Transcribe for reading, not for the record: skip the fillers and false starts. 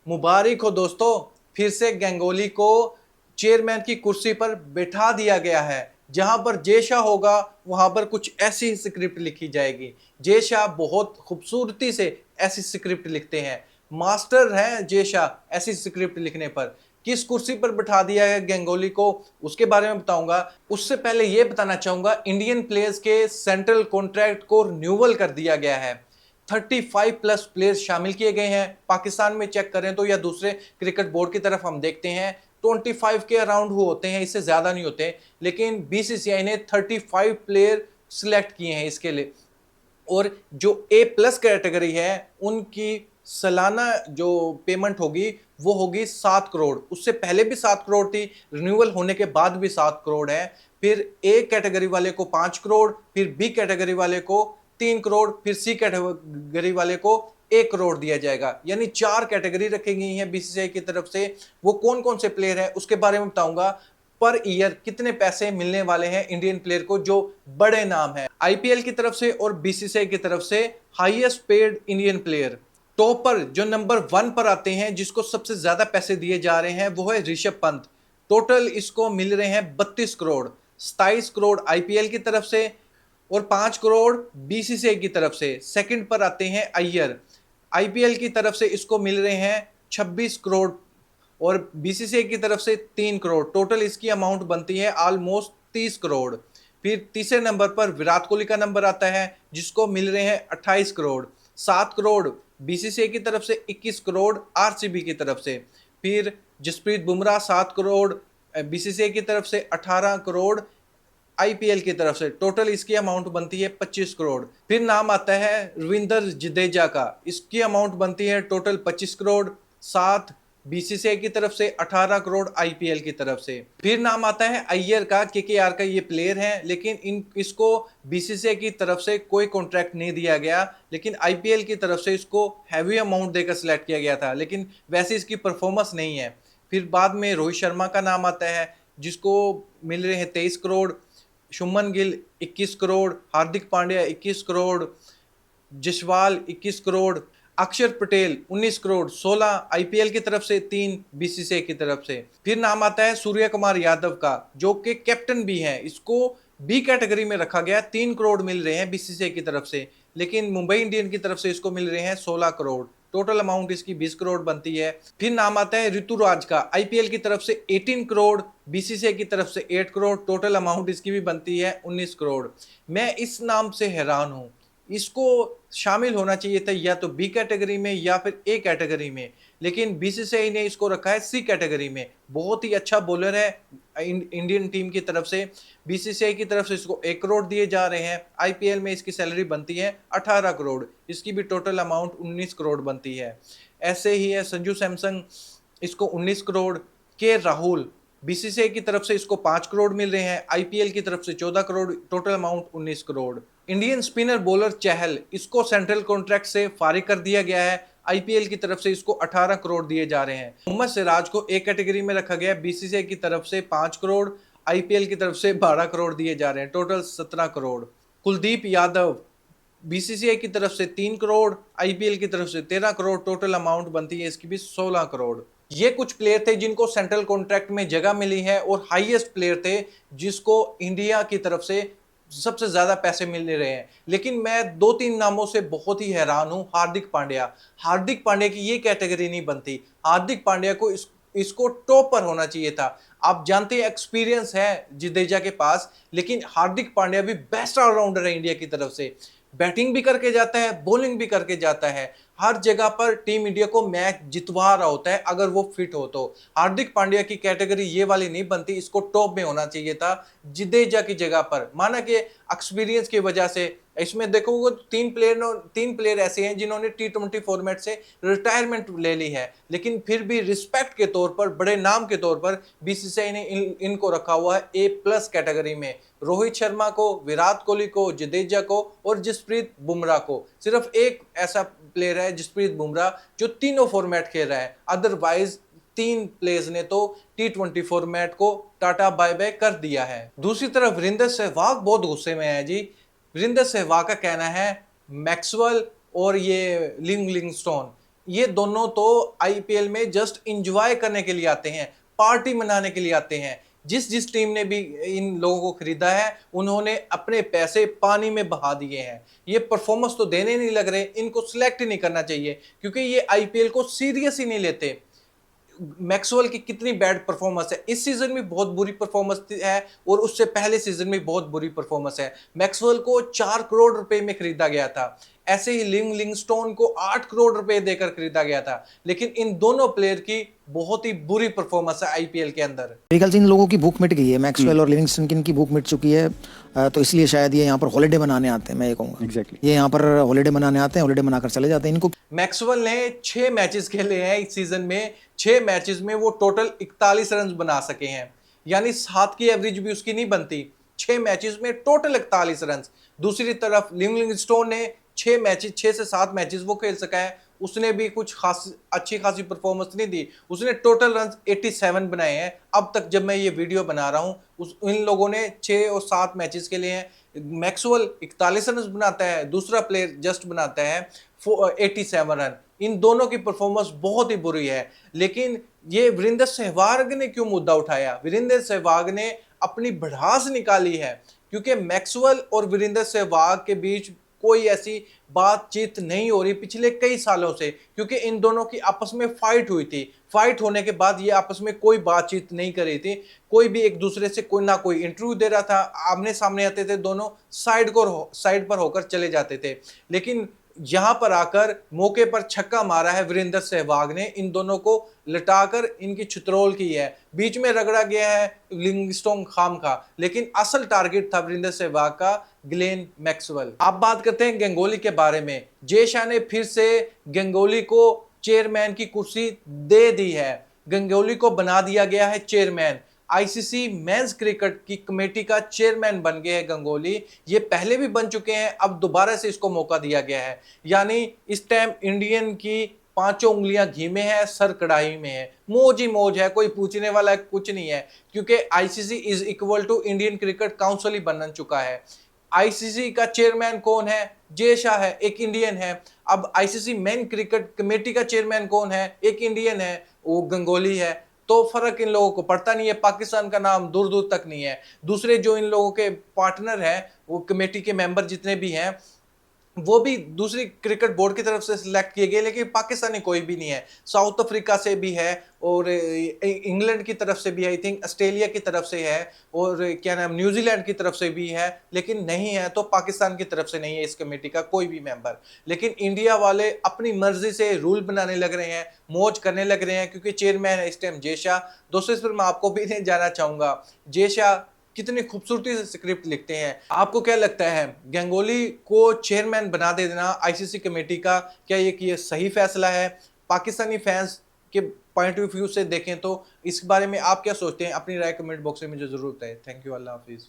मुबारक हो दोस्तों, फिर से गंगोली को चेयरमैन की कुर्सी पर बैठा दिया गया है। जहां पर जय शाह होगा वहां पर कुछ ऐसी स्क्रिप्ट लिखी जाएगी। जय शाह बहुत खूबसूरती से ऐसी स्क्रिप्ट लिखते हैं, मास्टर हैं जय शाह ऐसी स्क्रिप्ट लिखने पर। किस कुर्सी पर बैठा दिया है गंगोली को, उसके बारे में बताऊंगा। उससे पहले यह बताना चाहूंगा, इंडियन प्लेयर्स के सेंट्रल कॉन्ट्रैक्ट को रिन्यूअल कर दिया गया है। 35 प्लस प्लेयर्स शामिल किए गए हैं। पाकिस्तान में चेक करें तो या दूसरे क्रिकेट बोर्ड की तरफ हम देखते हैं 25 के अराउंड होते हैं, इससे ज्यादा नहीं होते। लेकिन बीसीसीआई ने 35 प्लेयर सिलेक्ट किए हैं इसके लिए। और जो ए प्लस कैटेगरी है उनकी सालाना जो पेमेंट होगी वो होगी 7 करोड़। उससे पहले भी 7 करोड़ थी, रिन्यूअल होने के बाद भी 7 करोड़ है। फिर ए कैटेगरी वाले को 5 करोड़, फिर बी कैटेगरी वाले को 3 करोड़, फिर सी कैटेगरी वाले को 1 करोड़ दिया जाएगा। यानी 4 कैटेगरी रखी गई है बीसीसीआई की तरफ से। वो कौन कौन से प्लेयर है उसके बारे में बताऊंगा। पर ईयर कितने पैसे मिलने वाले हैं इंडियन प्लेयर को जो बड़े नाम है आईपीएल की तरफ से और बीसीसीआई की तरफ से। Highest paid Indian player top पर जो नंबर 1 पर आते हैं, जिसको सबसे ज्यादा पैसे दिए जा रहे हैं, वो है ऋषभ पंत। टोटल इसको मिल रहे हैं 32 करोड़। 27 करोड़ आईपीएल की तरफ से और 5 करोड़ बीसीसीआई की तरफ से। सेकंड पर आते हैं अय्यर। आईपीएल की तरफ से इसको मिल रहे हैं 26 करोड़ और बीसीसीआई की तरफ से 3 करोड़। टोटल इसकी अमाउंट बनती है ऑलमोस्ट 30 करोड़। फिर तीसरे नंबर पर विराट कोहली का नंबर आता है, जिसको मिल रहे हैं 28 करोड़। 7 करोड़ बीसीसीआई की तरफ से, 21 करोड़ आरसीबी की तरफ से। फिर जसप्रीत बुमराह 7 करोड़ बीसीसीआई की तरफ से, 18 करोड़ आईपीएल की तरफ से। टोटल इसकी अमाउंट बनती है 25 करोड़। फिर नाम आता है रविंद्र जडेजा का, इसकी अमाउंट बनती है टोटल 25 करोड़। 7 बीसीसीआई की तरफ से, 18 करोड़ आईपीएल की तरफ से। फिर नाम आता है अय्यर का, केकेआर का ये प्लेयर है, लेकिन इसको बीसीसीआई की तरफ से कोई कॉन्ट्रैक्ट नहीं दिया गया, लेकिन आईपीएल की तरफ से इसको हैवी अमाउंट देकर सिलेक्ट किया गया था, लेकिन वैसे इसकी परफॉर्मेंस नहीं है। फिर बाद में रोहित शर्मा का नाम आता है, जिसको मिल रहे हैं 23 करोड़। शुभमन गिल 21 करोड़, हार्दिक पांड्या 21 करोड़, जसवाल 21 करोड़, अक्षर पटेल 19 करोड़। 16 आईपीएल की तरफ से, 3 बीसीसीआई की तरफ से। फिर नाम आता है सूर्य कुमार यादव का, जो कि कैप्टन भी है। इसको बी कैटेगरी में रखा गया। 3 करोड़ मिल रहे हैं बीसीसीआई की तरफ से, लेकिन मुंबई इंडियन की तरफ से इसको मिल रहे हैं 16 करोड़। टोटल अमाउंट इसकी 20 करोड़ बनती है। फिर नाम आता है ऋतुराज का, आईपीएल की तरफ से 18 करोड़, बीसीसीआई की तरफ से 8 करोड़। टोटल अमाउंट इसकी भी बनती है 19 करोड़। मैं इस नाम से हैरान हूं, इसको शामिल होना चाहिए था या तो बी कैटेगरी में या फिर ए कैटेगरी में, लेकिन बीसीसीआई ने इसको रखा है सी कैटेगरी में। बहुत ही अच्छा बॉलर है इंडियन टीम की तरफ से। बीसीसीआई की तरफ से इसको 1 करोड़ दिए जा रहे हैं। आईपीएल में इसकी सैलरी बनती है 18 करोड़, इसकी भी टोटल अमाउंट 19 करोड़ बनती है। ऐसे ही है संजू सैमसन, इसको 19 करोड़। के राहुल बीसीसीआई की तरफ से इसको 5 करोड़ मिल रहे हैं, आईपीएल की तरफ से 14 crore. Total amount 19 crore. Indian spinner bowler Chahal, इसको सेंट्रल कॉन्ट्रैक्ट से फारिग कर दिया गया है। आईपीएल की तरफ से इसको 18 करोड़ दिए जा रहे हैं। मोहम्मद सिराज को एक कैटेगरी में रखा गया है, बीसीसीआई की तरफ से 5 करोड़, आईपीएल की तरफ से 12 करोड़ दिए जा रहे हैं। टोटल 17 करोड़। कुलदीप यादव बीसीसीआई की तरफ से 3 करोड़, आईपीएल की तरफ से 13 करोड़। टोटल अमाउंट बनती है इसकी भी 16 करोड़। ये कुछ प्लेयर थे जिनको सेंट्रल कॉन्ट्रैक्ट में जगह मिली है और हाईएस्ट प्लेयर थे जिसको इंडिया की तरफ से सबसे ज्यादा पैसे मिल रहे हैं। लेकिन मैं 2-3 नामों से बहुत ही हैरान हूं। हार्दिक पांड्या, हार्दिक पांड्या की ये कैटेगरी नहीं बनती। हार्दिक पांड्या को इसको टॉप पर होना चाहिए था। आप जानते हैं एक्सपीरियंस है जडेजा के पास, लेकिन हार्दिक पांड्या भी बेस्ट ऑलराउंडर है इंडिया की तरफ से। बैटिंग भी करके जाता है, बॉलिंग भी करके जाता है, हर जगह पर टीम इंडिया को मैच जितवा रहा होता है अगर वो फिट हो तो। हार्दिक पांड्या की कैटेगरी ये वाली नहीं बनती, इसको टॉप में होना चाहिए था जडेजा की जगह पर। माना कि एक्सपीरियंस की वजह से इसमें देखो वो 3 प्लेयर ऐसे हैं जिन्होंने टी20 फॉर्मेट से रिटायरमेंट ले ली है, लेकिन फिर भी रिस्पेक्ट के तौर पर, बड़े नाम के तौर पर बीसीसीआई ने इनको रखा हुआ है ए प्लस कैटेगरी में। रोहित शर्मा को, विराट कोहली को, जडेजा को और जसप्रीत बुमराह को। सिर्फ एक ऐसा प्लेयर है जसप्रीत बुमराह जो तीनों फॉर्मेट खेल रहा है, अदरवाइज 3 प्लेयर्स ने तो टी20 फॉर्मेट को टाटा बाय बाय कर दिया है। दूसरी तरफ वीरेंद्र सहवाग बहुत गुस्से में है जी। वीरेंद्र सहवाग का कहना है मैक्सवेल और ये लिविंगस्टोन, ये दोनों तो आईपीएल में जस्ट इंजॉय करने के लिए आते हैं, पार्टी मनाने के लिए आते हैं। जिस जिस टीम ने भी इन लोगों को खरीदा है उन्होंने अपने पैसे पानी में बहा दिए हैं। ये परफॉर्मेंस तो देने नहीं लग रहे, इनको सिलेक्ट ही नहीं करना चाहिए क्योंकि ये आईपीएल को सीरियस ही नहीं लेते। मैक्सवेल की कितनी बैड परफॉर्मेंस है, इस सीजन में बहुत बुरी परफॉर्मेंस है और उससे पहले सीजन में बहुत बुरी परफॉर्मेंस है। मैक्सवेल को 4 करोड़ रुपए में खरीदा गया था, ऐसे ही लिविंगस्टोन को 8 करोड़ रुपए देकर खरीदा गया था, लेकिन इन दोनों प्लेयर की बहुत ही बुरी परफॉर्मेंस है आईपीएल के अंदर। मेरे ख्याल से इन लोगों की भूख मिट गई है, मैक्सवेल और लिविंगस्टन की इनकी भूख मिट चुकी है। तो इसलिए शायद ये यहाँ पर हॉलीडे मनाने आते हैं, मैं ये कहूँगा। Exactly. ये यहाँ पर हॉलीडे मनाने आते हैं, हॉलीडे मनाकर चले जाते हैं। इनको मैक्सवेल ने 6 मैचेस खेले हैं इस सीजन में, 6 मैचेस में वो टोटल 41 रन बना सके हैं, यानी 7 की एवरेज भी उसकी नहीं बनती। 6 मैचेस में टोटल 41 रन। दूसरी तरफ लिविंगस्टोन ने 6 से 7 मैचेस वो खेल सका है, उसने भी कुछ अच्छी खासी परफॉर्मेंस नहीं दी, उसने टोटल रन 87 बनाए हैं अब तक जब मैं ये वीडियो बना रहा हूं। इन लोगों ने 6 और 7 मैचेस के लिए हैं। मैक्सवेल 41 रन बनाता है, दूसरा प्लेयर जस्ट बनाता है 87 रन। इन दोनों की परफॉर्मेंस बहुत ही बुरी है। लेकिन ये वीरेंद्र सहवाग ने क्यों मुद्दा उठाया? वीरेंद्र सहवाग ने अपनी भड़ास निकाली है क्योंकि मैक्सवेल और वीरेंद्र सहवाग के बीच कोई ऐसी बातचीत नहीं हो रही पिछले कई सालों से, क्योंकि इन दोनों की आपस में फाइट हुई थी। फाइट होने के बाद ये आपस में कोई बातचीत नहीं कर रही थी, कोई भी एक दूसरे से कोई ना कोई इंटरव्यू दे रहा था, आमने सामने आते थे, दोनों साइड पर होकर चले जाते थे। लेकिन यहां पर आकर मौके पर छक्का मारा है वीरेंद्र सहवाग ने, इन दोनों को लटाकर इनकी छितरोल की है, बीच में रगड़ा गया है लिविंगस्टोन खाम का, लेकिन असल टारगेट था वीरेंद्र सहवाग का ग्लेन मैक्सवेल। अब बात करते हैं गंगोली के बारे में। जय शाह ने फिर से गंगोली को चेयरमैन की कुर्सी दे दी है, गंगोली को बना दिया गया है चेयरमैन। आईसीसी मेंस क्रिकेट की कमेटी का चेयरमैन बन गए हैं गंगोली। ये पहले भी बन चुके हैं, अब दोबारा से इसको मौका दिया गया है। यानी इस टाइम इंडियन की 5 उंगलियां घी में है, सर कढ़ाई में है, मौज ही मौज है, कोई पूछने वाला कुछ नहीं है, क्योंकि ICC is equal to Indian cricket council ही बन चुका है। आईसीसी का चेयरमैन कौन है? जय शाह है, एक इंडियन है। अब आईसीसी मेन क्रिकेट कमेटी का चेयरमैन कौन है? एक इंडियन है, वो गंगोली है। तो फर्क इन लोगों को पड़ता नहीं है, पाकिस्तान का नाम दूर दूर तक नहीं है। दूसरे जो इन लोगों के पार्टनर हैं, वो कमेटी के मेंबर जितने भी हैं, वो भी दूसरी क्रिकेट बोर्ड की तरफ से सिलेक्ट किए गए, लेकिन पाकिस्तानी कोई भी नहीं है। साउथ अफ्रीका से भी है और इंग्लैंड की तरफ से भी है, आई थिंक ऑस्ट्रेलिया की तरफ से है, और क्या नाम न्यूजीलैंड की तरफ से भी है, लेकिन नहीं है तो पाकिस्तान की तरफ से नहीं है इस कमेटी का कोई भी मेंबर। लेकिन इंडिया वाले अपनी मर्जी से रूल बनाने लग रहे हैं, मौज करने लग रहे हैं, क्योंकि चेयरमैन है इस टाइम जय शाह। दोस्तों इस पर मैं आपको भी नहीं जाना चाहूंगा, जय शाह कितनी खूबसूरती से स्क्रिप्ट लिखते हैं। आपको क्या लगता है गंगोली को चेयरमैन बना देना आईसीसी कमेटी का, क्या ये सही फैसला है? पाकिस्तानी फैंस के पॉइंट ऑफ व्यू से देखें तो इस बारे में आप क्या सोचते हैं? अपनी राय कमेंट बॉक्स में मुझे जरूर बताएं। Thank you, Allah Hafiz.